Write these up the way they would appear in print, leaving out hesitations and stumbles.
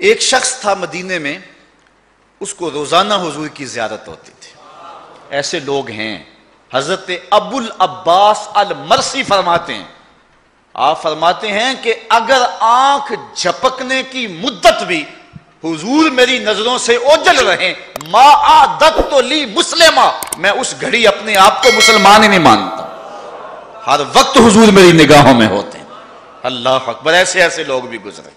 ایک شخص تھا مدینے میں، اس کو روزانہ حضور کی زیارت ہوتی تھی. ایسے لوگ ہیں. حضرت ابو العباس المرسی فرماتے ہیں، آپ فرماتے ہیں کہ اگر آنکھ جھپکنے کی مدت بھی حضور میری نظروں سے اوجھل رہیں، ما عادت لی مسلمہ، میں اس گھڑی اپنے آپ کو مسلمان ہی نہیں مانتا. ہر وقت حضور میری نگاہوں میں ہوتے ہیں. اللہ اکبر. ایسے ایسے لوگ بھی گزرے.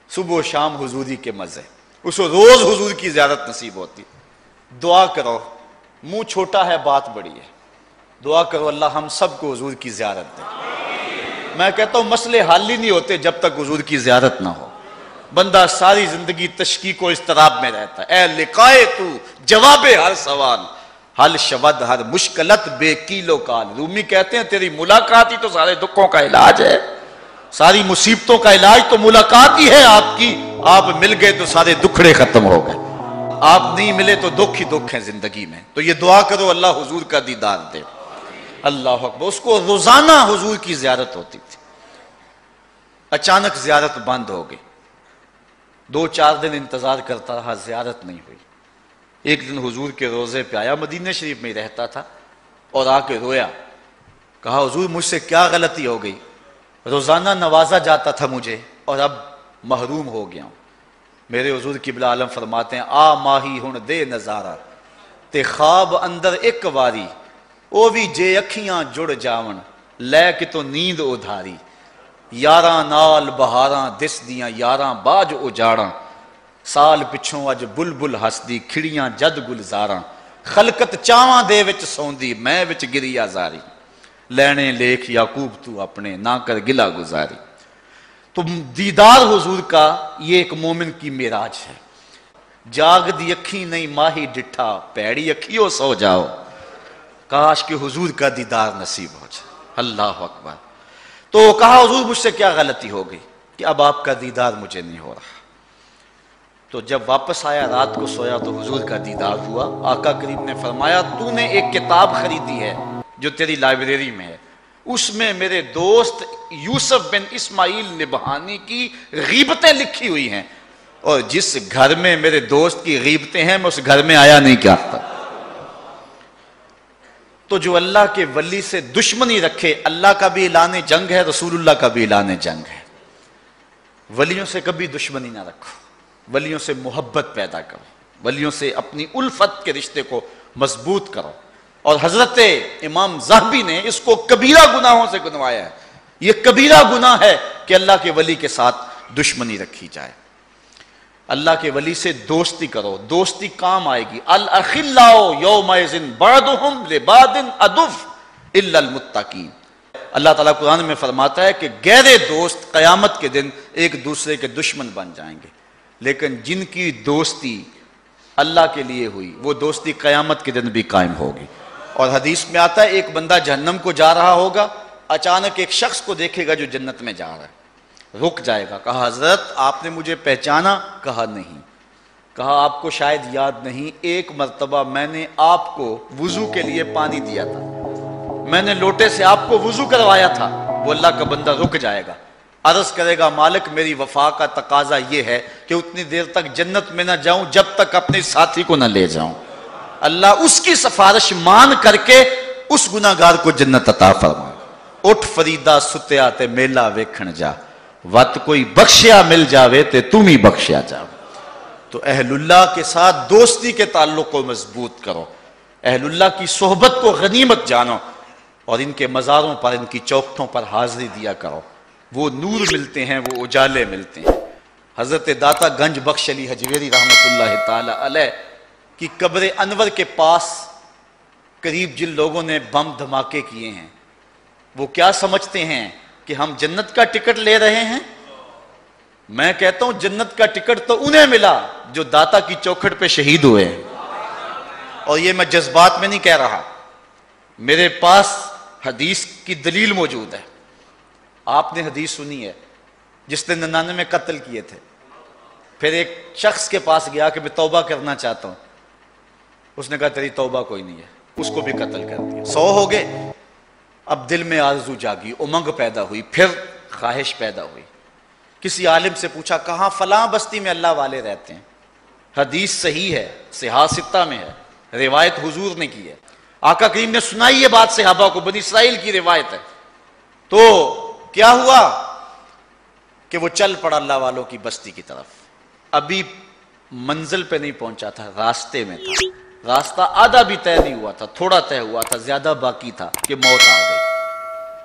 صبح و شام حضوری کے مزے. اس کو روز حضور کی زیارت نصیب ہوتی. دعا کرو، منہ چھوٹا ہے بات بڑی ہے. دعا کرو اللہ ہم سب کو حضور کی زیارت دے. میں کہتا ہوں مسئلے حل ہی نہیں ہوتے جب تک حضور کی زیارت نہ ہو. بندہ ساری زندگی تشکیک و اضطراب میں رہتا ہے. اے لقائے تو جواب ہر سوال، حل شود ہر مشکلت بے کیل و کال. رومی کہتے ہیں تیری ملاقات ہی تو سارے دکھوں کا علاج ہے. ساری مصیبتوں کا علاج تو ملاقات ہی ہے آپ کی. آپ مل گئے تو سارے دکھڑے ختم ہو گئے، آپ نہیں ملے تو دکھ ہی دکھ ہیں زندگی میں. تو یہ دعا کرو اللہ حضور کا دیدار دے. اللہ اکبر. اس کو روزانہ حضور کی زیارت ہوتی تھی. اچانک زیارت بند ہو گئی. 2-4 دن انتظار کرتا رہا، زیارت نہیں ہوئی. ایک دن حضور کے روزے پہ آیا، مدینہ شریف میں ہی رہتا تھا، اور آ کے رویا. کہا حضور مجھ سے کیا غلطی ہو گئی؟ روزانہ نوازا جاتا تھا مجھے اور اب محروم ہو گیا ہوں. میرے حضور قبلہ عالم فرماتے ہیں آ ماہی ہن دے نظارہ تے خواب اندر ایک واری، او بھی جے اکھیاں جڑ جاون لے کے تو نیند ادھاری. یاراں نال بہاراں دس دیاں یاراں باج اجاڑاں، سال پچھوں اج بلبل ہسدی کھڑیاں جد گلزاراں. خلقت چاواں دے وچ سوندی میں وچ گریا زاری، لینے لیکھ یعقوب تو اپنے نہ کر گلا گزاری. تو دیدار حضور کا یہ ایک مومن کی معراج ہے. جاگ دی اکھی نہیں ماہی ڈٹھا، پیڑی اکھیوں سو جاؤ. کاش کہ حضور کا دیدار نصیب ہو جائے. اللہ اکبر. تو کہا حضور مجھ سے کیا غلطی ہو گئی کہ اب آپ کا دیدار مجھے نہیں ہو رہا. تو جب واپس آیا رات کو سویا تو حضور کا دیدار ہوا. آقا کریم نے فرمایا تو نے ایک کتاب خریدی ہے جو تیری لائبریری میں ہے، اس میں میرے دوست یوسف بن اسماعیل نبہانی کی غیبتیں لکھی ہوئی ہیں، اور جس گھر میں میرے دوست کی غیبتیں ہیں میں اس گھر میں آیا نہیں چاہتا. تو جو اللہ کے ولی سے دشمنی رکھے، اللہ کا بھی اعلان جنگ ہے، رسول اللہ کا بھی اعلان جنگ ہے. ولیوں سے کبھی دشمنی نہ رکھو، ولیوں سے محبت پیدا کرو، ولیوں سے اپنی الفت کے رشتے کو مضبوط کرو. اور حضرت امام ذہبی نے اس کو کبیرہ گناہوں سے گنوایا ہے. یہ کبیرہ گناہ ہے کہ اللہ کے ولی کے ساتھ دشمنی رکھی جائے. اللہ کے ولی سے دوستی کرو، دوستی کام آئے گی. الاخلاء یومئذ بعضهم لبعض عدو الا المتقین. اللہ تعالیٰ قرآن میں فرماتا ہے کہ غیر دوست قیامت کے دن ایک دوسرے کے دشمن بن جائیں گے، لیکن جن کی دوستی اللہ کے لیے ہوئی وہ دوستی قیامت کے دن بھی قائم ہوگی. اور حدیث میں آتا ہے ایک بندہ جہنم کو جا رہا ہوگا، اچانک ایک شخص کو دیکھے گا جو جنت میں جا رہا ہے، رک جائے گا. کہا حضرت آپ نے مجھے پہچانا؟ کہا نہیں. کہا آپ کو شاید یاد نہیں، ایک مرتبہ میں نے آپ کو وضو کے لیے پانی دیا تھا، میں نے لوٹے سے آپ کو وضو کروایا تھا. وہ اللہ کا بندہ رک جائے گا، عرض کرے گا مالک میری وفا کا تقاضا یہ ہے کہ اتنی دیر تک جنت میں نہ جاؤں جب تک اپنے ساتھی کو نہ لے جاؤں. اللہ اس کی سفارش مان کر کے اس گناہگار کو جنت عطا فرمائے. اٹھ فریدا ستیا تے میلا ویکھن جا، وت کوئی بخشیا مل جاوے تے تم ہی بخشیا جاوے. تو اہل اللہ کے ساتھ دوستی کے تعلق کو مضبوط کرو، اہل اللہ کی صحبت کو غنیمت جانو، اور ان کے مزاروں پر ان کی چوکھٹوں پر حاضری دیا کرو. وہ نور ملتے ہیں، وہ اجالے ملتے ہیں. حضرت داتا گنج بخش علی حجویری رحمۃ اللہ تعالی علیہ کی قبر انور کے پاس قریب جن لوگوں نے بم دھماکے کیے ہیں وہ کیا سمجھتے ہیں کہ ہم جنت کا ٹکٹ لے رہے ہیں؟ میں کہتا ہوں جنت کا ٹکٹ تو انہیں ملا جو داتا کی چوکھٹ پہ شہید ہوئے ہیں. اور یہ میں جذبات میں نہیں کہہ رہا، میرے پاس حدیث کی دلیل موجود ہے. آپ نے حدیث سنی ہے جس نے 99 قتل کیے تھے، پھر ایک شخص کے پاس گیا کہ میں توبہ کرنا چاہتا ہوں. اس نے کہا تیری توبہ کوئی نہیں ہے، اس کو بھی قتل کر دیا. 100 ہو گئے. اب دل میں آرزو جاگی، امنگ پیدا ہوئی، پھر خواہش پیدا ہوئی کسی عالم سے پوچھا کہاں فلاں بستی میں اللہ والے رہتے ہیں، حدیث صحیح ہے، صحاح ستہ میں ہے، روایت حضور نے کی ہے، آقا کریم نے سنائی یہ بات صحابہ کو، بنی اسرائیل کی روایت ہے۔ تو کیا ہوا کہ وہ چل پڑا اللہ والوں کی بستی کی طرف، ابھی منزل پہ نہیں پہنچا تھا، راستے میں تھا، راستہ آدھا بھی طے نہیں ہوا تھا، تھوڑا طے ہوا تھا، زیادہ باقی تھا کہ موت آ گئی۔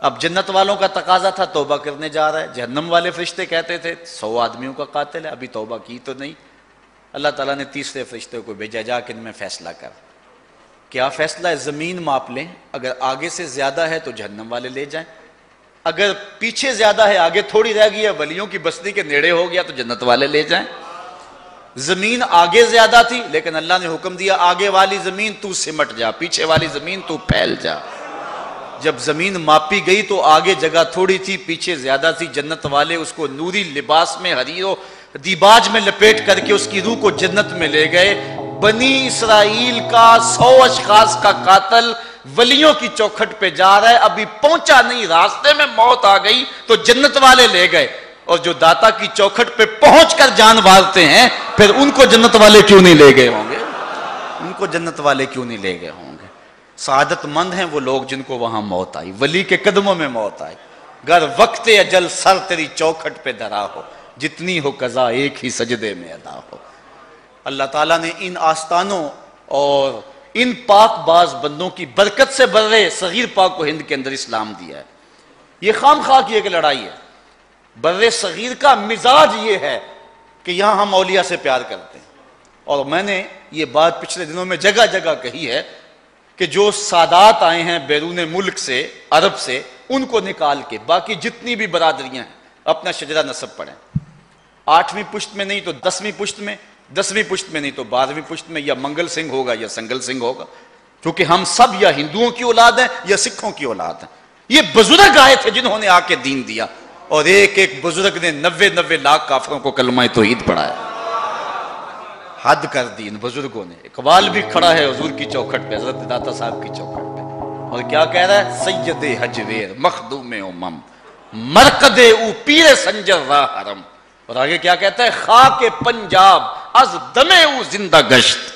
اب جنت والوں کا تقاضا تھا توبہ کرنے جا رہا ہے، جہنم والے فرشتے کہتے تھے 100 آدمیوں کا قاتل ہے، ابھی توبہ کی تو نہیں۔ اللہ تعالیٰ نے تیسرے فرشتے کو بھیجا، جا کے ان میں فیصلہ کر۔ کیا فیصلہ ہے؟ زمین ماپ لیں، اگر آگے سے زیادہ ہے تو جہنم والے لے جائیں، اگر پیچھے زیادہ ہے، آگے تھوڑی رہ گئی ہے، ولیوں کی بستی کے نیڑے ہو گیا تو جنت والے لے جائیں۔ زمین آگے زیادہ تھی لیکن اللہ نے حکم دیا آگے والی زمین تو سمٹ جا، پیچھے والی زمین تو پھیل جا۔ جب زمین ماپی گئی تو آگے جگہ تھوڑی تھی، پیچھے زیادہ تھی، جنت والے اس کو نوری لباس میں حریر و دیباج میں لپیٹ کر کے اس کی روح کو جنت میں لے گئے۔ بنی اسرائیل کا 100 اشخاص کا قاتل ولیوں کی چوکھٹ پہ جا رہا ہے، ابھی پہنچا نہیں، راستے میں موت آ گئی تو جنت والے لے گئے، اور جو داتا کی چوکھٹ پہ پہنچ کر جان مارتے ہیں پھر ان کو جنت والے کیوں نہیں لے گئے ہوں گے؟ ان کو جنت والے کیوں نہیں لے گئے ہوں گے؟ سعادت مند ہیں وہ لوگ جن کو وہاں موت آئی، ولی کے قدموں میں موت آئی۔ گر وقت اجل سر تیری چوکھٹ پہ دھرا ہو، جتنی ہو قضا ایک ہی سجدے میں ادا ہو۔ اللہ تعالیٰ نے ان آستانوں اور ان پاک باز بندوں کی برکت سے برے صغیر پاک و ہند کے اندر اسلام دیا ہے۔ یہ خام خواہ کی ایک لڑائی ہے۔ برے صغیر کا مزاج یہ ہے کہ یہاں ہم اولیاء سے پیار کرتے ہیں، اور میں نے یہ بات پچھلے دنوں میں جگہ جگہ کہی ہے کہ جو سادات آئے ہیں بیرون ملک سے، عرب سے، ان کو نکال کے باقی جتنی بھی برادریاں ہیں اپنا شجرہ نسب پڑھیں، 8ویں پشت میں نہیں تو 10ویں پشت میں، 10ویں پشت میں نہیں تو 12ویں پشت میں، یا منگل سنگھ ہوگا یا سنگل سنگھ ہوگا، کیونکہ ہم سب یا ہندوؤں کی اولاد ہیں یا سکھوں کی اولاد ہیں۔ یہ بزرگ آئے تھے جنہوں نے آ کے دین دیا، اور ایک ایک بزرگ نے 90 لاکھ کافروں کو کلمہ توحید پڑھایا۔ حد کر دی ان بزرگوں نے۔ اقبال بھی کھڑا ہے حضور کی چوکھٹ پہ، حضرت داتا صاحب کی چوکھٹ پہ، اور کیا کہہ رہا ہے؟ سید حجویر مخدوم امم مرکد او پیر سنجر راہ حرم، اور آگے کیا کہتا ہے؟ خاک پنجاب از دم او زندہ گشت،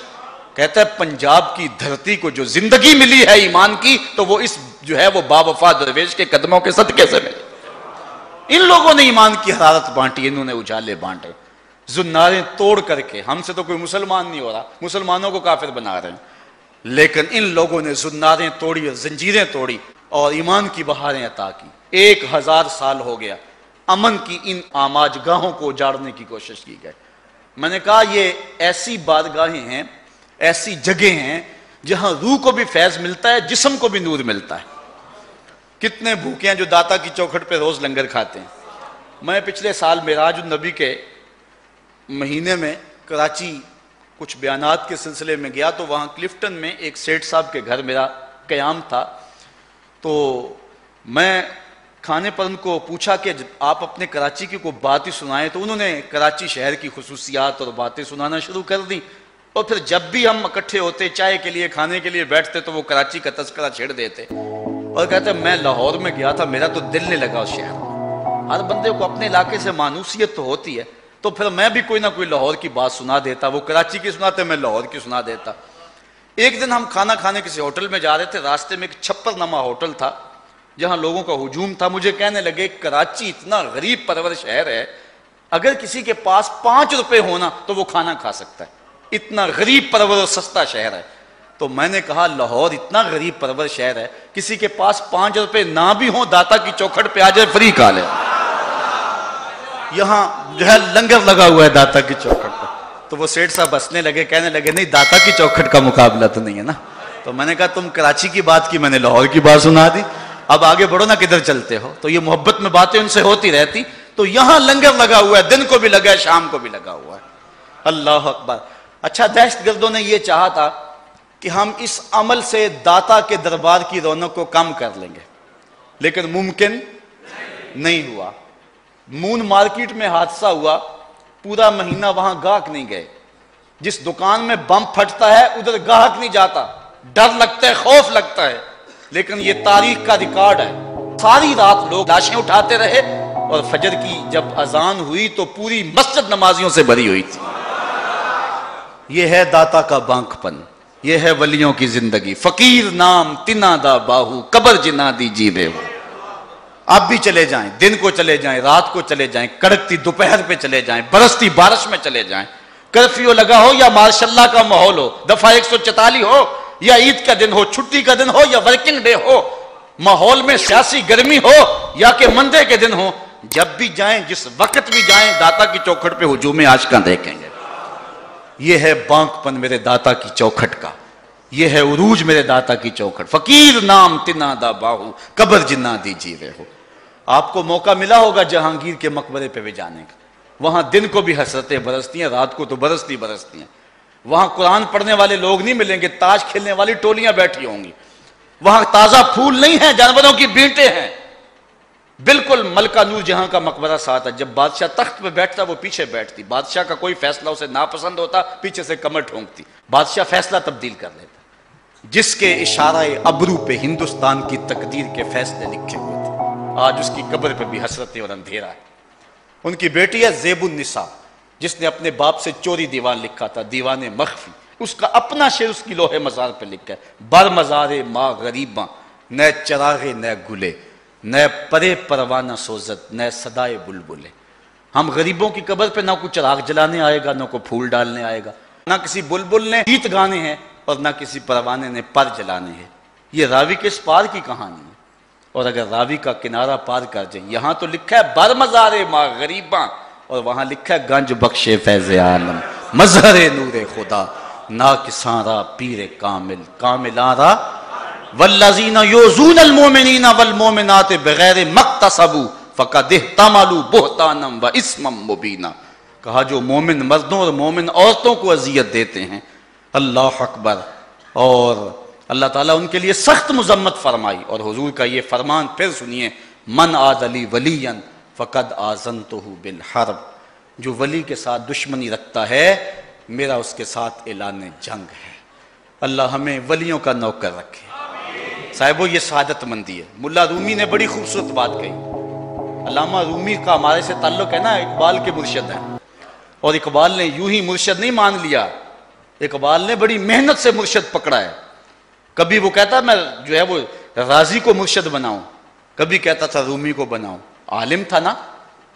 کہتا ہے پنجاب کی دھرتی کو جو زندگی ملی ہے ایمان کی تو وہ اس جو ہے وہ باوفا درویش کے قدموں کے صدقے سے ملی۔ ان لوگوں نے ایمان کی حرارت بانٹی، انہوں نے اجالے بانٹے، زناریں توڑ کر کے۔ ہم سے تو کوئی مسلمان نہیں ہو رہا، مسلمانوں کو کافر بنا رہے ہیں، لیکن ان لوگوں نے زناریں توڑی اور زنجیریں توڑی اور ایمان کی بہاریں عطا کی۔ 1000 سال ہو گیا امن کی ان آماج گاہوں کو اجاڑنے کی کوشش کی گئی۔ میں نے کہا یہ ایسی بارگاہیں ہیں، ایسی جگہیں ہیں جہاں روح کو بھی فیض ملتا ہے، جسم کو بھی نور ملتا ہے۔ کتنے بھوکے ہیں جو داتا کی چوکھٹ پہ روز لنگر کھاتے ہیں۔ میں پچھلے سال معراج النبی کے مہینے میں کراچی کچھ بیانات کے سلسلے میں گیا تو وہاں کلفٹن میں ایک سیٹھ صاحب کے گھر میرا قیام تھا، تو میں کھانے پر ان کو پوچھا کہ آپ اپنے کراچی کی کوئی بات ہی سنائیں، تو انہوں نے کراچی شہر کی خصوصیات اور باتیں سنانا شروع کر دی، اور پھر جب بھی ہم اکٹھے ہوتے چائے کے لیے کھانے کے لیے بیٹھتے تو وہ کراچی کا تذکرہ چھیڑ دیتے اور کہتے میں لاہور میں گیا تھا، میرا تو دل نہیں لگا اس شہر میں۔ ہر بندے کو اپنے علاقے سے مانوسیت تو ہوتی ہے، تو پھر میں بھی کوئی نہ کوئی لاہور کی بات سنا دیتا، وہ کراچی کی سناتے میں لاہور کی سنا دیتا۔ ایک دن ہم کھانا کھانے کسی ہوٹل میں جا رہے تھے، راستے میں ایک چھپر نما ہوٹل تھا جہاں لوگوں کا ہجوم تھا۔ مجھے کہنے لگے کراچی اتنا غریب پرور شہر ہے، اگر کسی کے پاس 5 روپے ہونا تو وہ کھانا کھا سکتا ہے، اتنا غریب پرور اور سستا شہر ہے۔ تو میں نے کہا لاہور اتنا غریب پرور شہر ہے، کسی کے پاس 5 روپے نہ بھی ہوں داتا کی چوکھٹ پہ آ جائے فری کھا لے۔ یہاں جو ہے لنگر لگا ہوا ہے داتا کی چوکھٹ پہ۔ تو وہ سیٹھ صاحب ہنسنے لگے، کہنے لگے نہیں داتا کی چوکھٹ کا مقابلہ تو نہیں ہے نا۔ تو میں نے کہا تم کراچی کی بات کی، میں نے لاہور کی بات سنا دی، اب آگے بڑھو نا کدھر چلتے ہو۔ تو یہ محبت میں باتیں ان سے ہوتی رہتی۔ تو یہاں لنگر لگا ہوا ہے، دن کو بھی لگا ہے، شام کو بھی لگا ہوا ہے۔ اللہ اکبر۔ اچھا دہشت گردوں نے یہ چاہا تھا کہ ہم اس عمل سے داتا کے دربار کی رونق کو کم کر لیں گے، لیکن ممکن نہیں ہوا۔ مون مارکیٹ میں حادثہ ہوا، پورا مہینہ وہاں گاہک نہیں گئے۔ جس دکان میں بم پھٹتا ہے ادھر گاہک نہیں جاتا، ڈر لگتا ہے، خوف لگتا ہے، لیکن یہ تاریخ کا ریکارڈ ہے۔ ساری رات لوگ لاشیں اٹھاتے رہے، اور فجر کی جب اذان ہوئی تو پوری مسجد نمازیوں سے بھری ہوئی تھی۔ یہ ہے داتا کا بانک پن، یہ ہے ولیوں کی زندگی۔ فقیر نام تنا دا باہو، قبر جنا دی جیوے ہو۔ آپ بھی چلے جائیں، دن کو چلے جائیں، رات کو چلے جائیں، کڑکتی دوپہر پہ چلے جائیں، برستی بارش میں چلے جائیں، کرفیو لگا ہو یا ماشاء اللہ کا ماحول ہو، دفعہ 144 ہو یا عید کا دن ہو، چھٹی کا دن ہو یا ورکنگ ڈے ہو، ماحول میں سیاسی گرمی ہو یا کہ مندے کے دن ہو، جب بھی جائیں، جس وقت بھی جائیں، داتا کی چوکھٹ پہ ہجوم عاشقاں دیکھیں گے۔ یہ ہے بانک پن میرے داتا کی چوکھٹ کا، یہ ہے عروج میرے داتا کی چوکھٹ۔ فقیر نام تنا دا باہو، قبر جنا دی جیوے ہو۔ آپ کو موقع ملا ہوگا جہانگیر کے مقبرے پہ بھی جانے کا، وہاں دن کو بھی حسرتیں برستی ہیں، رات کو تو برستی ہیں۔ وہاں قرآن پڑھنے والے لوگ نہیں ملیں گے، تاش کھیلنے والی ٹولیاں بیٹھی ہوں گی۔ وہاں تازہ پھول نہیں ہیں، جانوروں کی بینٹیں ہیں۔ بالکل ملکہ نور جہاں کا مقبرہ ساتھ ہے، جب بادشاہ تخت پہ بیٹھتا وہ پیچھے بیٹھتی، بادشاہ کا کوئی فیصلہ اسے ناپسند ہوتا پیچھے سے کمر ٹھونکتی، بادشاہ فیصلہ تبدیل کر لیتا۔ جس کے اشارہ ابرو پہ ہندوستان کی تقدیر کے فیصلے لکھے ہوئے تھے، آج اس کی قبر پہ بھی حسرتیں اور اندھیرا ہے۔ ان کی بیٹی ہے زیب النساء، جس نے اپنے باپ سے چوری دیوان لکھا تھا، دیوان مخفی، اس کا اپنا شعر اس کی لوح مزار پہ لکھا ہے۔ بر مزار ماں غریباں، نہ چراغے نہ گلے، نہ پرے پروانہ سوزت، نہ صدائے بلبلے۔ ہم غریبوں کی قبر پہ نہ کوئی چراغ جلانے آئے گا، نہ کوئی پھول ڈالنے آئے گا، نہ کسی بلبل نے گیت گانے ہیں اور نہ کسی پروانے نے پر جلانے ہیں۔ یہ راوی کے اس پار کی کہانی ہے، اور اگر راوی کا کنارہ پار کر جائیں، یہاں تو لکھا ہے بر مزار ماں غریباں، اور وہاں لکھا ہے گنج بخش فیض عالم، مظہر نور خدا، ناکساں را پیر کامل، کاملاں را، والذین یؤذون المؤمنین والمؤمنات بغیر مقتصبوا فقد احتملوا بہتانا واثما مبینا۔ کہا جو مومن مردوں اور مومن عورتوں کو اذیت دیتے ہیں، اللہ اکبر، اور اللہ تعالیٰ ان کے لیے سخت مذمت فرمائی۔ اور حضور کا یہ فرمان پھر سنیے، من عاد لی ولیا فقد آذنتہ بالحرب، جو ولی کے ساتھ دشمنی رکھتا ہے میرا اس کے ساتھ اعلان جنگ ہے۔ اللہ ہمیں ولیوں کا نوکر رکھے۔ صاحبو یہ سعادت مندی ہے۔ ملا رومی نے بڑی خوبصورت بات کہی، علامہ رومی کا ہمارے سے تعلق ہے نا، اقبال کے مرشد ہیں، اور اقبال نے یوں ہی مرشد نہیں مان لیا، اقبال نے بڑی محنت سے مرشد پکڑا ہے۔ کبھی وہ کہتا میں جو ہے وہ رازی کو مرشد بناؤں، کبھی کہتا تھا رومی کو بناؤں۔ عالم تھا نا،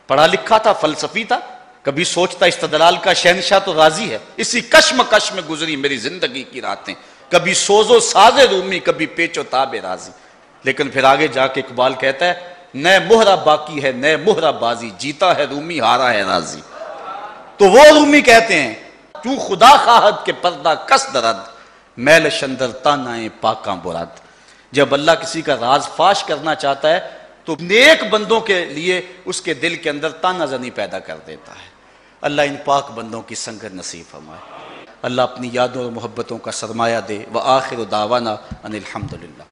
پڑھا لکھا تھا، فلسفی تھا، کبھی سوچتا استدلال کا شہنشاہ تو رازی ہے۔ اسی کشمکش میں گزری میری زندگی کی راتیں، کبھی سوز و ساز رومی، کبھی پیچ و تاب رازی۔ لیکن پھر آگے جا کے اقبال کہتا ہے نئے مہرہ باقی ہے، نئے مہرہ بازی، جیتا ہے رومی، ہارا ہے رازی۔ تو وہ رومی کہتے ہیں کیوں خدا خواہد کے پردہ کس درد، میل شندر تانائے پاکاں براد۔ جب اللہ کسی کا راز فاش کرنا چاہتا ہے تو نیک بندوں کے لیے اس کے دل کے اندر تانہ زنی پیدا کر دیتا ہے۔ اللہ ان پاک بندوں کی سنگت نصیب فرمائے، اللہ اپنی یادوں اور محبتوں کا سرمایہ دے۔ وآخر دعوانا ان الحمدللہ۔